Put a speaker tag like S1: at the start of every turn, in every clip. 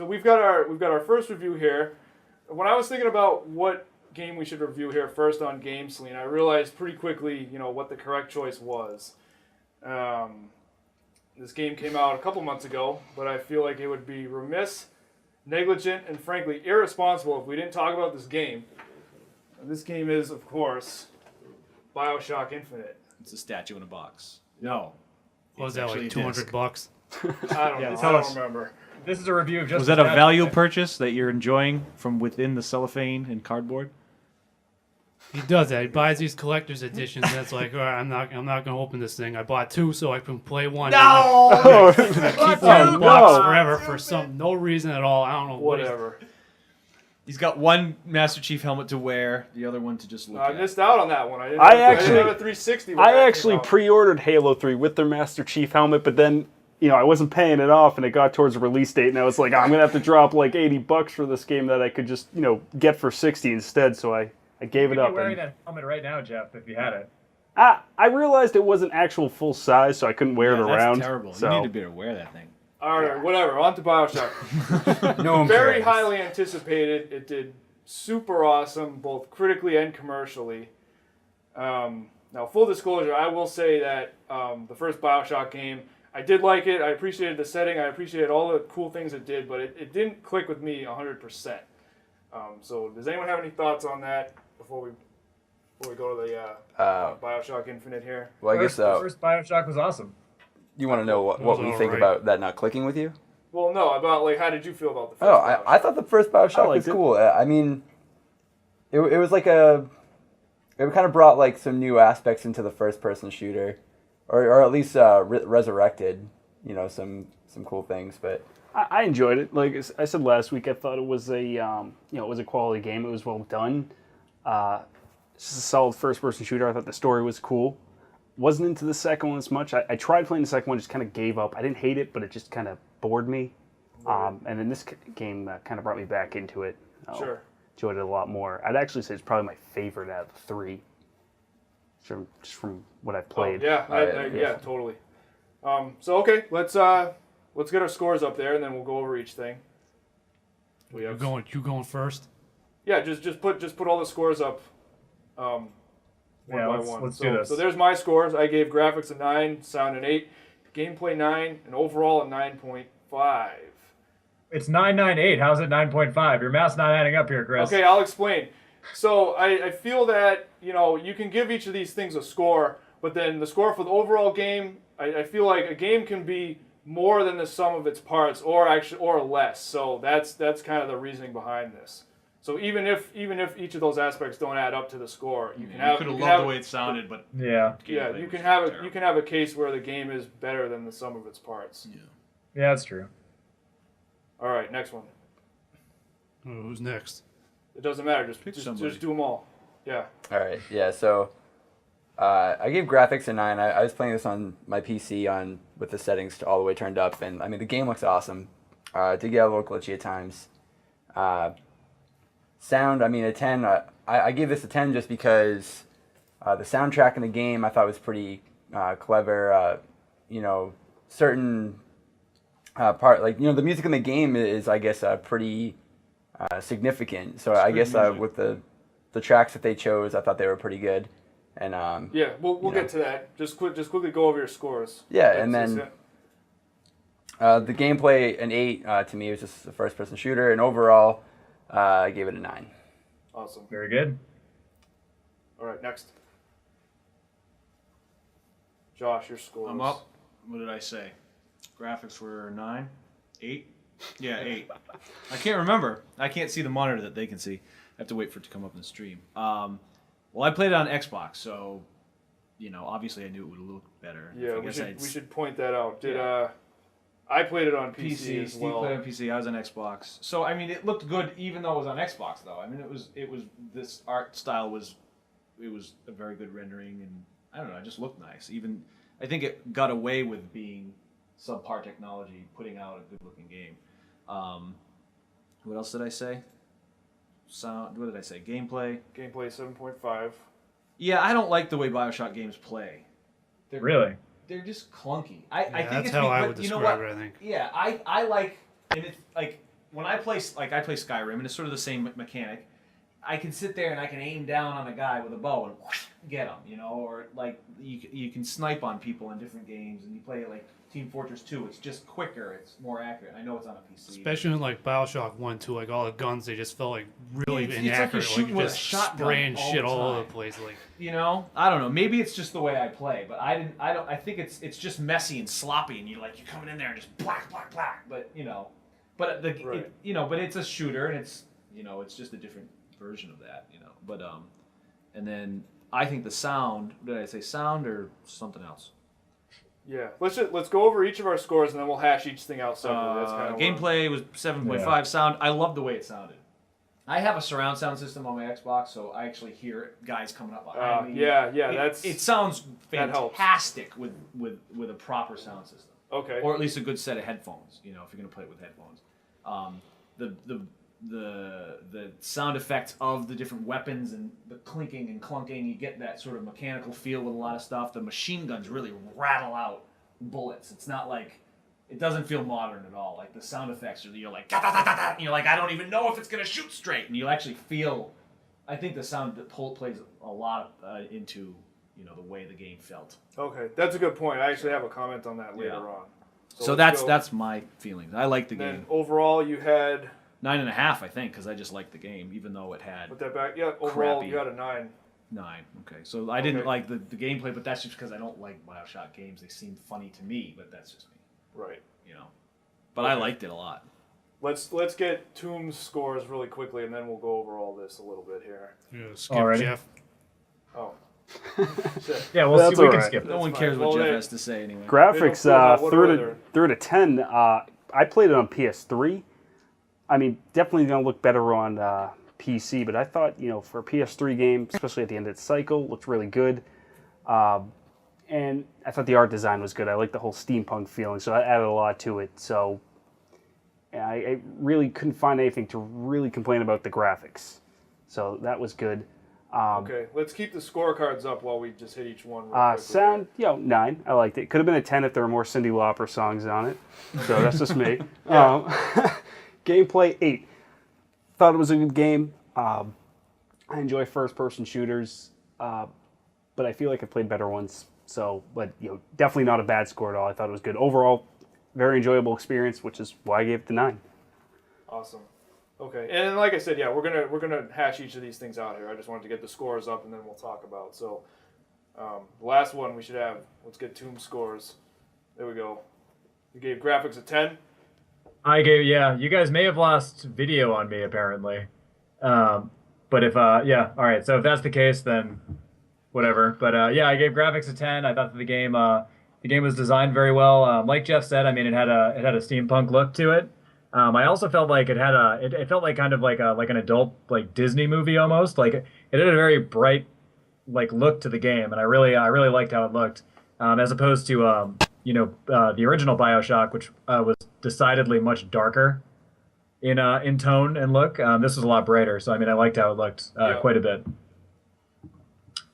S1: So we've got our first review here. When I was thinking about what game we should review here first on GameSlean, I realized pretty quickly, what the correct choice was. This game came out a couple months ago, but I feel like it would be remiss, negligent, and frankly irresponsible if we didn't talk about this game. This game is, of course, BioShock Infinite.
S2: It's a statue in a box. No.
S3: What was that, like $200?
S1: I don't remember.
S4: This is a review of just.
S2: Was that a value purchase that you're enjoying from within the cellophane and cardboard?
S3: He does that. He buys these collector's editions, and it's like, all right, I'm not going to open this thing. I bought 2 so I can play 1.
S2: No!
S3: Keep one in the box forever for no reason at all. I don't know.
S1: Whatever.
S2: He's got one Master Chief helmet to wear, the other one to just look at.
S1: I missed out on that one. I didn't have a 360.
S5: I actually pre-ordered Halo 3 with their Master Chief helmet, but then I wasn't paying it off, and it got towards the release date, and I was like, I'm gonna have to drop like $80 for this game that I could just get for 60 instead. So I gave it up.
S4: You'd be wearing that helmet right now, Jeff, if you had it.
S5: I realized it wasn't actual full size, so I couldn't wear it around.
S2: That's terrible.
S5: So.
S2: You need to be able to wear that thing.
S1: All right, whatever. On to BioShock.
S4: No one
S1: Very
S4: cares.
S1: highly anticipated. It did super awesome, both critically and commercially. Now, full disclosure, I will say that the first BioShock game, I did like it. I appreciated the setting. I appreciated all the cool things it did, but it didn't click with me 100%. So, does anyone have any thoughts on that before we go to the BioShock Infinite here?
S6: Well, I guess
S4: The first BioShock was awesome.
S6: you want to know what we think about that not clicking with you?
S1: Well, no, about how did you feel about the first BioShock?
S6: I thought the first BioShock was cool. I mean, it was like it kind of brought like some new aspects into the first-person shooter, or at least resurrected, some cool things. But
S5: I enjoyed it. Like I said last week, I thought it was a it was a quality game. It was well done. It's just a solid first-person shooter. I thought the story was cool. Wasn't into the second one as much. I tried playing the second one, just kind of gave up. I didn't hate it, but it just kind of bored me. And then this game kind of brought me back into it.
S1: Sure.
S5: Enjoyed it a lot more. I'd actually say it's probably my favorite out of the 3. Just from what I've played.
S1: Oh, yeah, totally. So okay, let's get our scores up there, and then we'll go over each thing.
S3: You going first?
S1: Yeah, just put all the scores up. One by one.
S4: Let's do this.
S1: So there's my scores. I gave graphics a 9, sound an 8, gameplay 9, and overall a 9.5.
S4: It's 998. How's it 9.5? Your math's not adding up here, Chris.
S1: Okay, I'll explain. So I feel that you can give each of these things a score, but then the score for the overall game, I feel like a game can be more than the sum of its parts, or less. So that's kind of the reasoning behind this. So even if each of those aspects don't add up to the score, you
S2: could have loved the way it sounded, but
S4: yeah,
S1: you can have a case where the game is better than the sum of its parts.
S4: Yeah, that's true.
S1: All right, next one.
S3: Oh, who's next?
S1: It doesn't matter. Just do them all. Yeah.
S6: all right, yeah. So I gave graphics a 9. I was playing this on my PC with the settings all the way turned up, and I mean the game looks awesome. It did get a little glitchy at times. Sound, I mean, a 10. I gave this a 10 just because the soundtrack in the game I thought was pretty clever. Certain part, like the music in the game is, I guess, pretty significant. So I guess with the tracks that they chose, I thought they were pretty good. And
S1: yeah, we'll get to that. Just quickly go over your scores.
S6: Yeah, and then the gameplay, an 8 to me. It was just a first-person shooter, and overall, I gave it a 9.
S1: Awesome.
S4: Very good.
S1: All right, next. Josh, your scores.
S2: I'm up. What did I say? Graphics were 9? 8? Yeah, 8. I can't remember. I can't see the monitor that they can see. I have to wait for it to come up in the stream. Well, I played it on Xbox, so obviously I knew it would look better.
S1: Yeah, we should point that out. I played it on PC as well.
S2: Steve played on PC. I was on Xbox. So I mean, it looked good even though it was on Xbox. Though I mean, it was this art style was a very good rendering, and I don't know, it just looked nice. Even I think it got away with being subpar technology, putting out a good looking game. What else did I say? Sound. What did I say? Gameplay.
S1: Gameplay 7.5.
S2: Yeah, I don't like the way BioShock games play.
S4: Really?
S2: They're just clunky. I think
S3: that's
S2: it's
S3: how I
S2: but
S3: would
S2: you know
S3: describe
S2: what?
S3: it, I think.
S2: Yeah, I like, and it's like when I play Skyrim, and it's sort of the same mechanic. I can sit there and I can aim down on a guy with a bow and whoosh, get him, you know, or like you can snipe on people in different games, and you play like Team Fortress 2. It's just quicker, it's more accurate. I know it's on a PC.
S3: Especially in like BioShock 1, 2, like all the guns, they just felt like really
S2: It's
S3: inaccurate.
S2: like you're shooting with a
S3: just
S2: shotgun
S3: spraying
S2: all
S3: shit
S2: the
S3: all over
S2: time.
S3: the place. Like,
S2: You know, I don't know. Maybe it's just the way I play, but I think it's just messy and sloppy, and you're coming in there and just black. But but but it's a shooter, and it's just a different version of that, But and then I think the sound. Did I say sound or something else?
S1: Yeah, let's go over each of our scores and then we'll hash each thing out separately. That's kind of
S2: Gameplay was 7.5. Sound, I love the way it sounded. I have a surround sound system on my Xbox, so I actually hear guys coming up behind me.
S1: It
S2: sounds
S1: that helps.
S2: fantastic with a proper sound system.
S1: Okay.
S2: Or at least a good set of headphones. If you're gonna play it with headphones. The sound effects of the different weapons and the clinking and clunking, you get that sort of mechanical feel with a lot of stuff. The machine guns really rattle out bullets. It's not like, it doesn't feel modern at all. Like the sound effects you're like, da, da, da, da, da, and you're like, I don't even know if it's gonna shoot straight. And you actually feel, I think the sound that plays a lot into the way the game felt.
S1: Okay, that's a good point. I actually have a comment on that later on.
S2: So
S1: let's
S2: that's my feelings. I like the
S1: then
S2: game.
S1: Overall, you had
S2: 9.5, I think, because I just liked the game, even though it had
S1: with that back. Yeah, overall
S2: crappy.
S1: you had a 9.
S2: 9. Okay, so I didn't like the gameplay, but that's just because I don't like BioShock games. They seem funny to me, but that's just me.
S1: Right.
S2: But I liked it a lot.
S1: Let's get Tomb's scores really quickly, and then we'll go over all this a little bit here.
S3: skip
S4: Alrighty.
S3: Jeff.
S1: Oh.
S4: Yeah, we'll
S5: That's
S4: see. We
S5: all
S4: can
S5: right.
S4: skip
S2: No
S4: this.
S2: one cares
S1: Well,
S2: what Jeff
S1: they-
S2: has to say anyway.
S5: Graphics,
S1: They don't feel
S5: through
S1: about
S5: to 10. I played it on PS3. I mean, definitely gonna look better on PC, but I thought, for a PS3 game, especially at the end of its cycle, looked really good. And I thought the art design was good. I liked the whole steampunk feeling, so that added a lot to it. So I really couldn't find anything to really complain about the graphics. So that was good.
S1: Okay, let's keep the scorecards up while we just hit each one. Real quickly.
S5: Sound, 9. I liked it. Could have been a 10 if there were more Cyndi Lauper songs on it. So that's just me. Gameplay, 8. Thought it was a good game. I enjoy first-person shooters, but I feel like I played better ones. So, but definitely not a bad score at all. I thought it was good overall. Very enjoyable experience, which is why I gave it the 9.
S1: Awesome. Okay, and like I said, yeah, we're gonna hash each of these things out here. I just wanted to get the scores up, and then we'll talk about. So, the last one we should have. Let's get Tomb scores. There we go. You gave graphics a 10.
S4: I gave, you guys may have lost video on me apparently. But if, all right. So if that's the case, then whatever. But I gave graphics a 10. I thought that the game was designed very well. Like Jeff said, I mean, it had a steampunk look to it. I also felt like it had it felt like kind of like an adult like Disney movie almost. Like it had a very bright like look to the game, and I really liked how it looked. As opposed to the original BioShock, which was decidedly much darker in tone and look. This was a lot brighter, so I mean I liked how it looked quite a bit.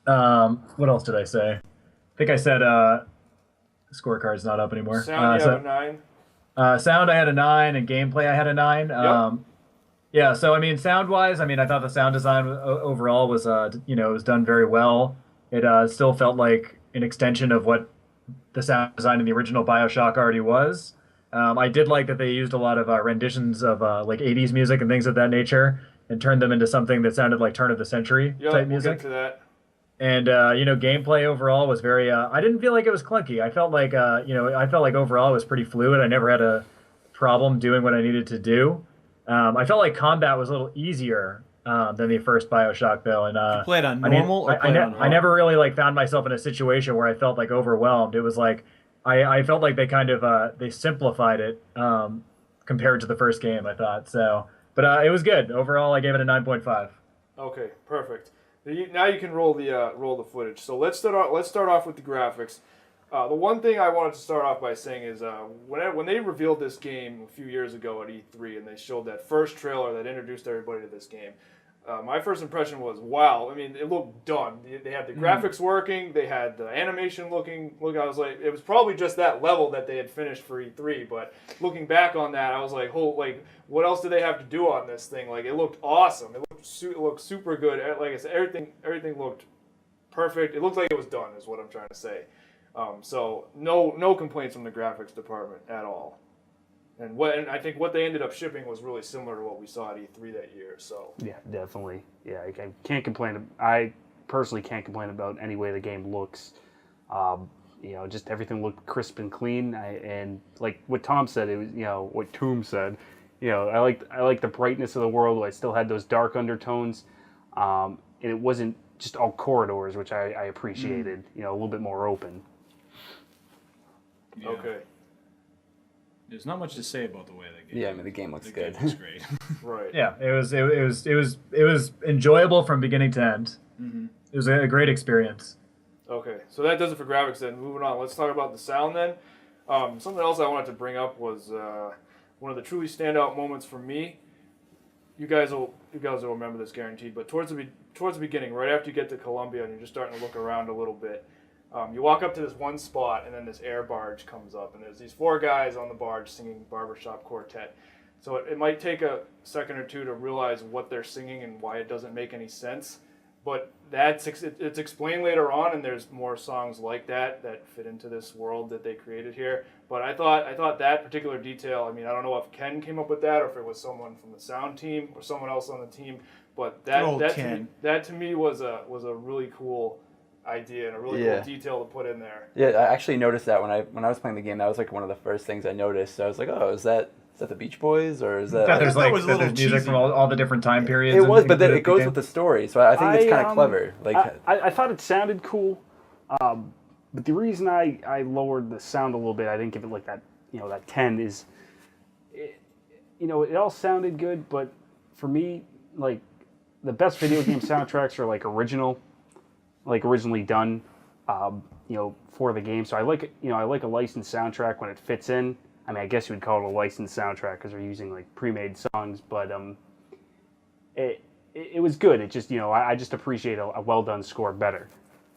S4: What else did I say? I think I said scorecard's not up anymore.
S1: Sound, you have a 9.
S4: Sound I had a 9, and gameplay I had a 9.
S1: Yep.
S4: So I mean, sound-wise, I mean, I thought the sound design overall was it was done very well. It still felt like an extension of what the sound design in the original BioShock already was. I did like that they used a lot of renditions of like 80s music and things of that nature and turned them into something that sounded like turn of the century type music.
S1: We'll get to that.
S4: And gameplay overall was very. I didn't feel like it was clunky. I felt like overall it was pretty fluid. I never had a problem doing what I needed to do. I felt like combat was a little easier than the first BioShock though. And
S2: You played on normal or played on hard?
S4: I never really like found myself in a situation where I felt like overwhelmed. It was like I felt like they kind of they simplified it compared to the first game. I thought so, but it was good overall. I gave it a 9.5.
S1: Okay, perfect. Now you can roll the footage. So let's start off with the graphics. The one thing I wanted to start off by saying is when they revealed this game a few years ago at E3 and they showed that first trailer that introduced everybody to this game, my first impression was, wow. I mean, it looked done. They had the graphics working. They had the animation looking. I was like, it was probably just that level that they had finished for E3. But looking back on that, I was like, what else do they have to do on this thing? Like, it looked awesome. It looked super good. Like I said, everything looked perfect. It looked like it was done, is what I'm trying to say. So no complaints from the graphics department at all. And I think what they ended up shipping was really similar to what we saw at E3 that year. So
S5: Yeah, definitely. Yeah, I can't complain. I personally can't complain about any way the game looks. Just everything looked crisp and clean. And like what Tom said, it was what Toom said. I like the brightness of the world. I still had those dark undertones, and it wasn't just all corridors, which I appreciated. A little bit more open.
S2: Yeah.
S1: okay,
S2: There's not much to say about the way the game.
S6: Yeah, I mean the game looks
S2: the
S6: good.
S2: game looks great.
S1: right.
S4: Yeah, it was enjoyable from beginning to end.
S2: Mm-hmm.
S4: It was a great experience.
S1: Okay, so that does it for graphics then. Moving on, let's talk about the sound then. Something else I wanted to bring up was one of the truly standout moments for me. You guys will remember this guaranteed. But towards the beginning, right after you get to Columbia and you're just starting to look around a little bit, you walk up to this one spot and then this air barge comes up and there's these 4 guys on the barge singing Barbershop Quartet. So it might take a second or two to realize what they're singing and why it doesn't make any sense. But it's explained later on, and there's more songs like that fit into this world that they created here. But I thought that particular detail. I mean, I don't know if Ken came up with that, or if it was someone from the sound team or someone else on the team. But that to me was a really cool idea and a really cool detail to put in there.
S6: Yeah, I actually noticed that when I was playing the game. That was like one of the first things I noticed. So I was like, oh, is that the Beach Boys, or is that?
S4: Yeah, there's
S2: that was a little
S4: music
S2: cheesy.
S4: from all the different time periods.
S6: It was,
S4: and
S6: but then
S4: included
S6: it goes
S4: in
S6: with the story, so I think it's kind of clever. Like,
S5: I thought it sounded cool, but the reason I lowered the sound a little bit, I didn't give it like that, that 10 is, it all sounded good, but for me, like, the best video game soundtracks are like originally done, for the game. So I like a licensed soundtrack when it fits in. I mean, I guess you would call it a licensed soundtrack because they're using like pre-made songs, but it was good. It just I just appreciate a well done score better.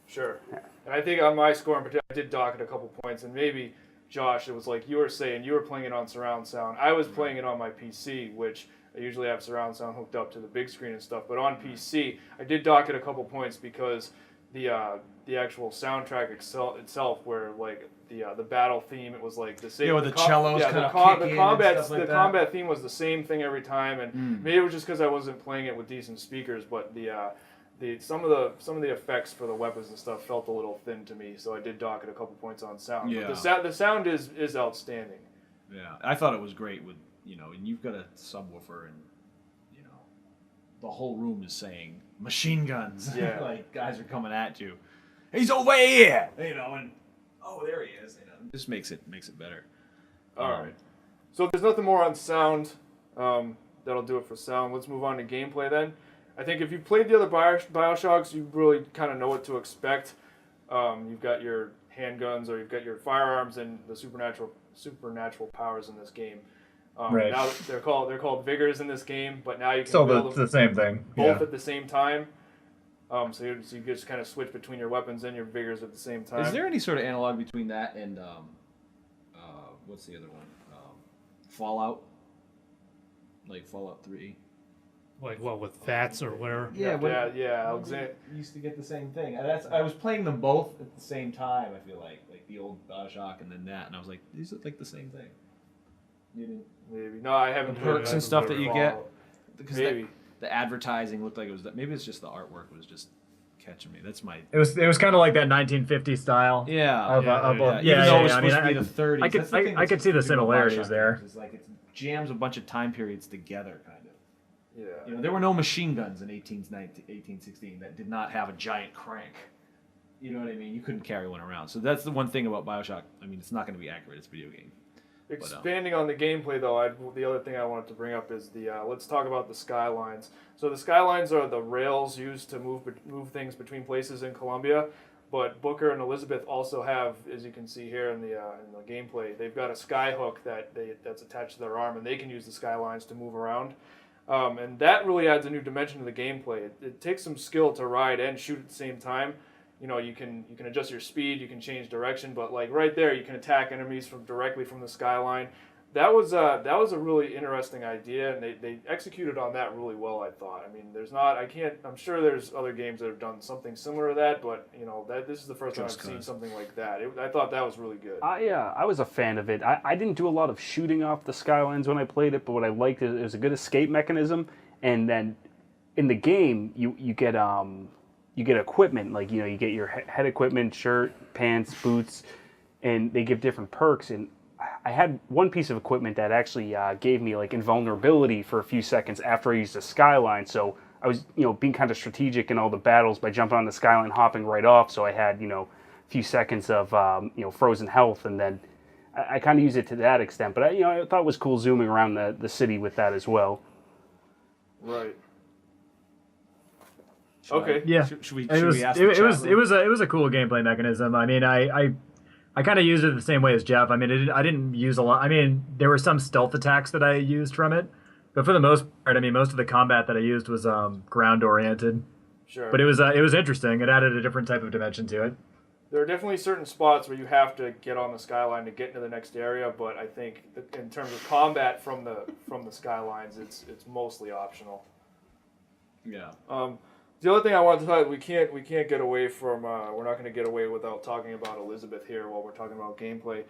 S1: Sure. And I think on my score in particular, I did dock it a couple points, and maybe Josh, it was like you were saying, you were playing it on surround sound. I was playing it on my PC, which I usually have surround sound hooked up to the big screen and stuff. But on PC, I did dock it a couple points because the actual soundtrack itself, where like the battle theme, it was like the same.
S2: Yeah, with the cellos kind of kicking and stuff like that.
S1: Combat theme was the same thing every time, and maybe it was just because I wasn't playing it with decent speakers, but some of the effects for the weapons and stuff felt a little thin to me, so I did dock it a couple points on sound.
S2: Yeah.
S1: But the sound is outstanding.
S2: Yeah, I thought it was great with and you've got a subwoofer and the whole room is saying machine guns.
S1: Yeah.
S2: Like guys are coming at you. He's over here, and oh, there he is. This makes it better.
S1: All right. So if there's nothing more on sound, that'll do it for sound. Let's move on to gameplay then. I think if you've played the other BioShocks, you really kind of know what to expect. You've got your handguns, or you've got your firearms, and the supernatural powers in this game.
S4: Right.
S1: Now they're called vigors in this game, but now you can
S4: Still
S1: build
S4: the same thing.
S1: both at the same time. So you just kind of switch between your weapons and your vigors at the same time.
S2: Is there any sort of analog between that and what's the other one? Fallout, like Fallout 3.
S3: Like what, with VATS or whatever?
S1: Yeah. Alexander
S2: used to get the same thing. I was playing them both at the same time. I feel like the old BioShock and then that, and I was like, these look like the same thing. You didn't?
S1: Maybe. No, I haven't.
S2: The perks and stuff that you get. Because
S1: Maybe.
S2: the advertising looked like it was that. Maybe it's just the artwork was just catching me. That's my.
S4: It was kind of like that 1950 style.
S2: Yeah.
S4: Even though
S2: it was supposed to be the 30s.
S4: I could
S2: That's the thing
S4: I could
S2: that's
S4: see the
S2: interesting about
S4: similarities
S2: BioShock
S4: there.
S2: games. It's like it jams a bunch of time periods together, kind of.
S1: Yeah.
S2: There were no machine guns in 1816 that did not have a giant crank. You know what I mean? You couldn't carry one around. So that's the one thing about BioShock. I mean, it's not going to be accurate. It's a video game.
S1: Expanding on the gameplay, though, the other thing I wanted to bring up is let's talk about the skylines. So the skylines are the rails used to move things between places in Columbia, but Booker and Elizabeth also have, as you can see here in the gameplay, they've got a sky hook that's attached to their arm, and they can use the skylines to move around. And that really adds a new dimension to the gameplay. It takes some skill to ride and shoot at the same time. You know, you can adjust your speed, you can change direction, but like right there, you can attack enemies directly from the skyline. That was a really interesting idea, and they executed on that really well, I thought. I mean, I'm sure there's other games that have done something similar to that, but you know, this is the first time I've seen something like that. I thought that was really good.
S5: I was a fan of it. I didn't do a lot of shooting off the skylines when I played it, but what I liked is it was a good escape mechanism, and then in the game you get equipment, like, you know, you get your head equipment, shirt, pants, boots, and they give different perks. And I had one piece of equipment that actually gave me like invulnerability for a few seconds after I used the skyline. So I was, you know, being kind of strategic in all the battles by jumping on the skyline, hopping right off. So I had, you know, a few seconds of you know, frozen health, and then I kind of used it to that extent. But I thought it was cool zooming around the city with that as well.
S1: Right. Okay.
S4: Yeah,
S2: Should we
S4: it was
S2: ask
S4: it,
S2: the
S4: it
S2: chat
S4: was
S2: room?
S4: it was a cool gameplay mechanism. I mean, I kind of used it the same way as Jeff. I mean, I didn't use a lot. I mean, there were some stealth attacks that I used from it, but for the most part, I mean, most of the combat that I used was ground oriented.
S1: Sure.
S4: But it was interesting. It added a different type of dimension to it.
S1: There are definitely certain spots where you have to get on the skyline to get into the next area, but I think in terms of combat from the skylines, it's mostly optional.
S2: Yeah.
S1: The other thing I wanted to talk, we can't get away from, we're not going to get away without talking about Elizabeth here while we're talking about gameplay.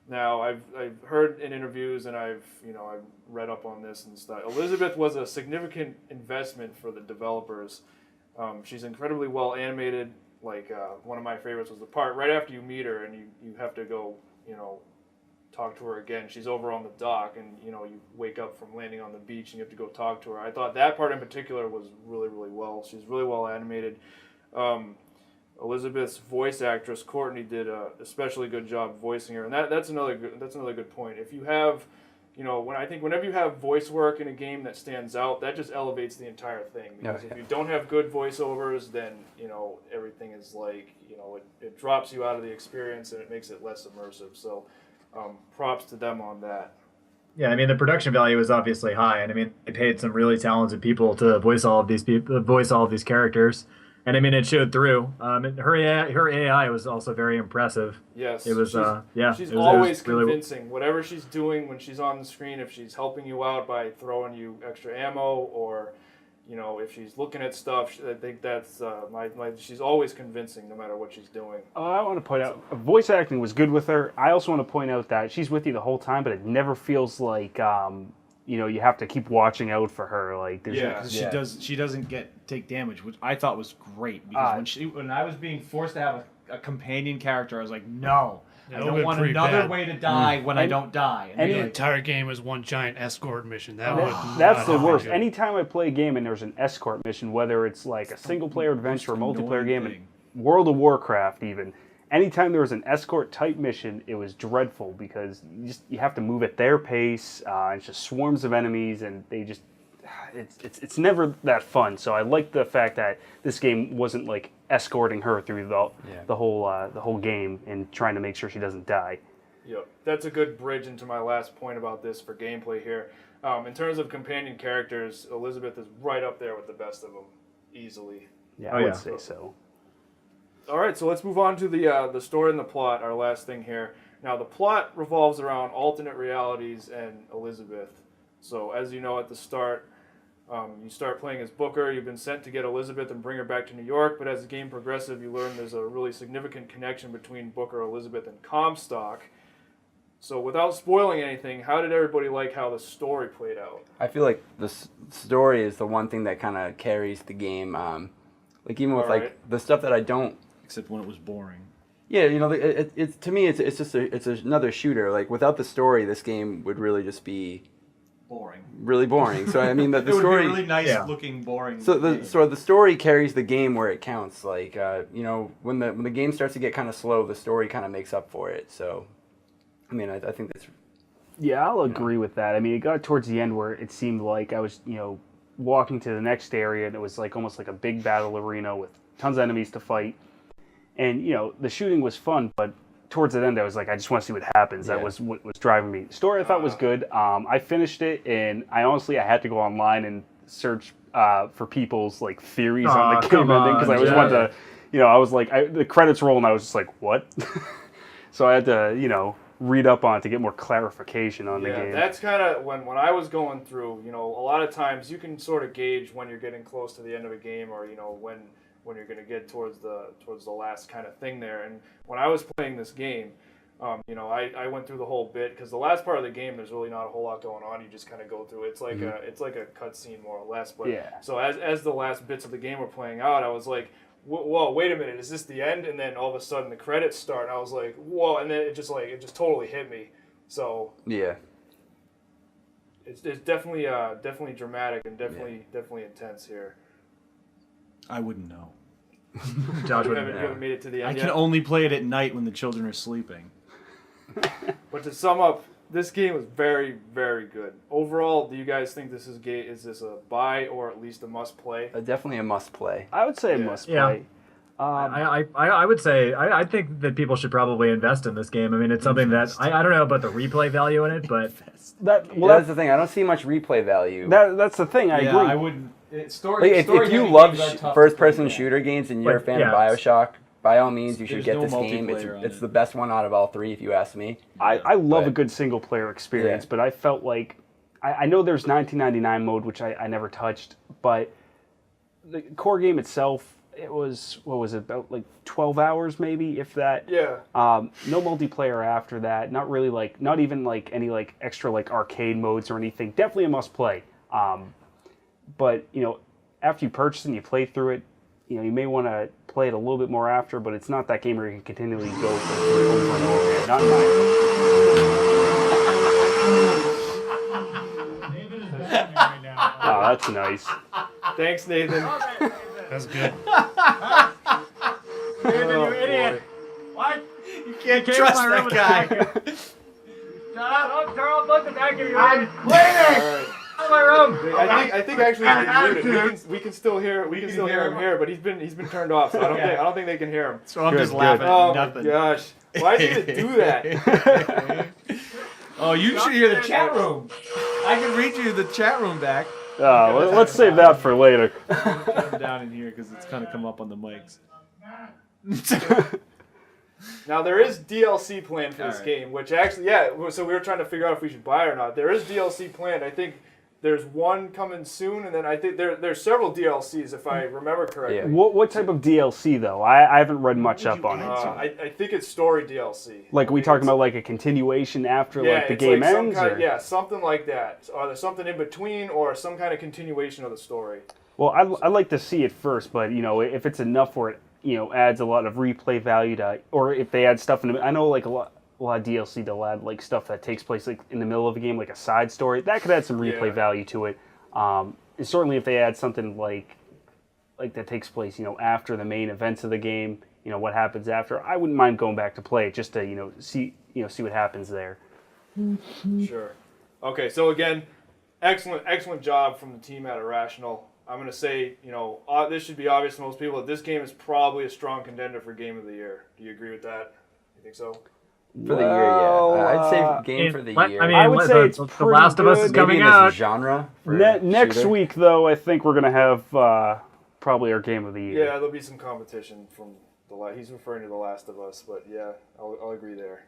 S1: Now, I've heard in interviews, and I've read up on this and stuff. Elizabeth was a significant investment for the developers. She's incredibly well animated. Like, one of my favorites was the part right after you meet her and you have to go, you know, talk to her again. She's over on the dock, and you know, you wake up from landing on the beach and you have to go talk to her. I thought that part in particular was really, really well. She's really well animated. Elizabeth's voice actress Courtney did a especially good job voicing her, and that's another good point. If you have, you know, whenever you have voice work in a game that stands out, that just elevates the entire thing. Because if you don't have good voiceovers, then you know, everything is like, you know, it drops you out of the experience and it makes it less immersive. So props to them on that.
S4: Yeah, I mean, the production value is obviously high, and I mean, they paid some really talented people to voice all of these characters, and I mean, it showed through. Her AI was also very impressive.
S1: Yes,
S4: it was.
S1: She's
S4: it was
S1: always
S4: really
S1: convincing. Whatever she's doing when she's on the screen, if she's helping you out by throwing you extra ammo, or you know, if she's looking at stuff, I think that's she's always convincing no matter what she's doing.
S5: I want to point out, voice acting was good with her. I also want to point out that she's with you the whole time, but it never feels like you know, you have to keep watching out for her. Like,
S2: She doesn't take damage, which I thought was great, because when I was being forced to have a companion character, I was like, no. I don't want another way to die when I don't die.
S3: And the entire game was one giant escort mission.
S5: That's the worst. Anytime I play a game and there's an escort mission, whether it's like a single-player adventure or multiplayer game, and World of Warcraft even, anytime there was an escort type mission, it was dreadful, because you have to move at their pace. It's just swarms of enemies, and they just it's never that fun. So I like the fact that this game wasn't like escorting her through the whole game and trying to make sure she doesn't die.
S1: Yep, that's a good bridge into my last point about this for gameplay here. In terms of companion characters, Elizabeth is right up there with the best of them, easily.
S5: Yeah, I would say so.
S1: All right, so let's move on to the story and the plot, our last thing here. Now, the plot revolves around alternate realities and Elizabeth. So, as you know at the start, you start playing as Booker. You've been sent to get Elizabeth and bring her back to New York, but as the game progresses, you learn there's a really significant connection between Booker, Elizabeth, and Comstock. So, without spoiling anything, how did everybody like how the story played out?
S6: I feel like the story is the one thing that kind of carries the game. Like, even with like the stuff that I don't...
S2: Except when it was boring.
S6: Yeah, you know, it's to me, it's just another shooter. Like, without the story, this game would really just be
S2: boring.
S6: Really boring. So I mean, the
S2: it
S6: story
S2: would be really nice looking, boring.
S6: So the story carries the game where it counts. Like, you know, when the game starts to get kind of slow, the story kind of makes up for it. So, I mean, I think that's.
S5: Yeah, I'll agree with that. I mean, it got towards the end where it seemed like I was, you know, walking to the next area, and it was like almost like a big battle arena with tons of enemies to fight. And, you know, the shooting was fun, but towards the end, I was like, I just want to see what happens. That
S6: Yeah.
S5: was what was driving me. The story I thought was good. I finished it, and I had to go online and search for people's like theories on the game
S4: come
S5: ending because I
S4: on,
S5: always wanted
S6: yeah.
S5: to, I was like, the credits roll, and I was just like, what? So I had to, read up on it to get more clarification on the game.
S1: That's kind of when I was going through. A lot of times you can sort of gauge when you're getting close to the end of a game, or when you're going to get towards the last kind of thing there. And when I was playing this game, I went through the whole bit because the last part of the game there's really not a whole lot going on. You just kind of go through. It's like a cutscene more or less. But
S5: Yeah.
S1: so as the last bits of the game were playing out, I was like, whoa, wait a minute, is this the end? And then all of a sudden the credits start, and I was like, whoa, and then it just totally hit me. So
S6: Yeah.
S1: it's definitely dramatic and definitely intense here.
S2: I wouldn't know.
S4: Josh
S1: You
S4: would
S1: haven't made it to the
S2: I
S1: end
S2: can
S1: yet.
S2: only play it at night when the children are sleeping.
S1: But to sum up, this game was very, very good. Overall, do you guys think this is this a buy or at least a must play?
S6: Definitely a must play.
S5: I would say a must play.
S4: I would say I think that people should probably invest in this game. I mean, it's something that I don't know about the replay value in it, but
S6: That's the thing. I don't see much replay value.
S5: That's the thing. I
S2: yeah,
S5: agree.
S2: I wouldn't. Story.
S6: Like, if you love first-person shooter games and you're a fan of BioShock, by all means, you should get this game. It's the best one out of all three, if you ask me.
S5: I love a good single player experience, but I felt like I know there's 1999 mode, which I never touched, but the core game itself, it was, what was it, about like 12 hours maybe, if that.
S1: Yeah.
S5: No multiplayer after that. Not really not even any extra arcade modes or anything. Definitely a must play. But after you purchase it and you play through it, you may want to play it a little bit more after, but it's not that game where you can continually go through it over and over again. Not in my Oh, that's nice.
S1: Thanks, Nathan.
S3: That's good.
S4: Nathan,
S1: Oh,
S4: you idiot! What?
S2: You can't
S4: Came
S2: trust
S4: to my room
S2: that
S4: with
S2: guy.
S4: a bag. Shut up, Charles! Look at that! You
S7: I'm
S4: idiot!
S7: quitting!
S1: All right.
S4: Out of my room!
S1: I think actually he's been muted.
S7: attitude.
S1: We can still hear him here, but he's been turned off, so I don't think they can hear him.
S2: So I'm just
S5: Good,
S2: laughing
S1: Oh
S2: at nothing.
S1: my gosh! Why did he do that?
S2: Oh, you should hear the chat room. I can read you the chat room back.
S5: Let's save that for later.
S2: Turn them down in here because it's kind of come up on the mics.
S1: Now there is DLC planned for this
S2: Alright.
S1: game, which actually, so we were trying to figure out if we should buy it or not. There is DLC planned. I think there's one coming soon, and then I think there's several DLCs if I remember correctly.
S6: Yeah.
S5: What type of DLC though? I haven't read much up on it.
S1: I think it's story DLC.
S5: Are we talking about a continuation after the
S1: it's
S5: game
S1: some
S5: ends?
S1: kind,
S5: or?
S1: something like that. Or there's something in between, or some kind of continuation of the story.
S5: Well, I'd like to see it first, but if it's enough where it adds a lot of replay value to, or if they add stuff in the, I know a lot of DLC they'll add stuff that takes place in the middle of a game, like a side story that could add some replay value to it. And certainly if they add something like that takes place after the main events of the game, what happens after, I wouldn't mind going back to play it just to see what happens there.
S1: Sure. Okay, so again, excellent job from the team at Irrational. I'm going to say, this should be obvious to most people that this game is probably a strong contender for Game of the Year. Do you agree with that? You think so?
S6: For the year, yeah. I'd say game for the year.
S4: I mean,
S5: I would say it's
S4: the
S5: pretty
S4: Last of Us is
S5: good.
S4: coming
S6: Maybe in this
S4: out.
S6: genre. For
S5: Next
S6: shooter.
S5: week, though, I think we're going to have probably our game of the year.
S1: Yeah, there'll be some competition from he's referring to The Last of Us, but yeah, I'll agree there.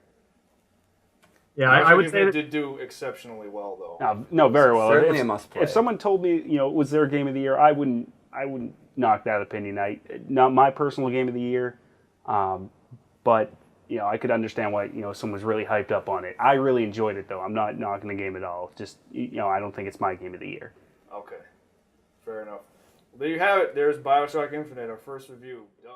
S4: Yeah, I would
S1: think
S4: say
S1: it
S4: that,
S1: did do exceptionally well, though.
S5: No, very well.
S6: Certainly
S5: If-
S6: a must play.
S5: If someone told me, it was their game of the year, I wouldn't knock that opinion. Not my personal game of the year, but I could understand why someone was really hyped up on it. I really enjoyed it though. I'm not knocking the game at all. Just I don't think it's my game of the year.
S1: Okay, fair enough. There you have it. There's BioShock Infinite, our first review done.